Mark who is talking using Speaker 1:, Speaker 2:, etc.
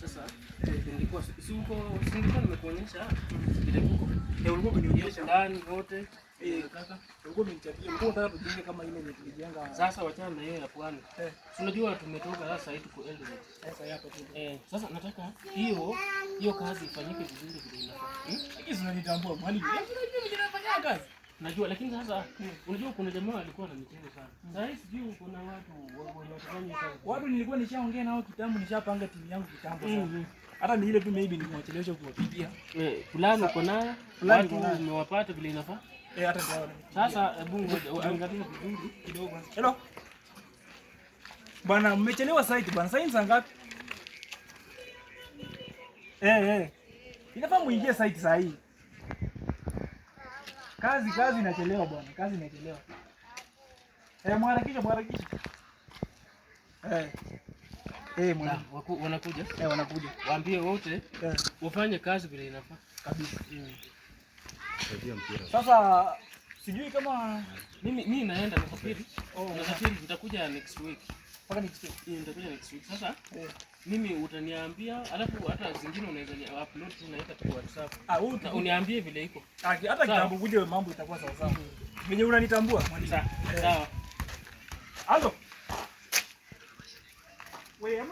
Speaker 1: Sasa nilikuwa singekuwa nimekuonyesha vile kuko.
Speaker 2: Ulikuwa umenionyesha
Speaker 1: ndani wote.
Speaker 2: Kaka, ulikuwa umenichapia. Ulikuwa unataka tujenge kama ile yenye tulijenga.
Speaker 1: Sasa wachana na hiyo ya pwani. Unajua tumetoka sasa hivi ku Eldoret.
Speaker 2: Sasa hapo tu.
Speaker 1: Sasa nataka hiyo kazi ifanyike vizuri vile inafaa.
Speaker 2: Lakini unanitambua mwalimu. Mimi ninafanya kazi.
Speaker 1: Najua, lakini sasa unajua kuna jamaa alikuwa na michezo sana. Sasa hivi sijui kuna watu wanafanya kazi.
Speaker 2: Watu nilikuwa nishaongea nao kitambo, nishapanga timu yangu kitambo sana. Hata ni ile tu maybe nimewachelewesha kuwapigia.
Speaker 1: Fulani uko naye, watu umewapata vile inafaa.
Speaker 2: Hata ndio.
Speaker 1: Sasa hebu ngoja angalia vizuri
Speaker 2: kidogo. Hello. Bwana mmechelewa site bwana. Sasa ni ngapi? Inafaa muingie site saa hii. Kazi inachelewa bwana. Kazi inachelewa. Mharakisha. Mwana.
Speaker 1: Wanakuja?
Speaker 2: Wanakuja.
Speaker 1: Waambie wote wafanye kazi vile inafaa
Speaker 2: kabisa. Sasa sijui kama
Speaker 1: mimi naenda nasafiri. Nasafiri nitakuja next week.
Speaker 2: Paka next week.
Speaker 1: Nitakuja next week. Sasa mimi utaniambia, alafu hata zingine unaweza ni upload tu naweka tu WhatsApp. Na uniambie vile iko.
Speaker 2: Hata kitambo kuja mambo itakuwa sawa sawa. Mwenye unanitambua mwalimu.
Speaker 1: Sawa.
Speaker 2: Halo. Wewe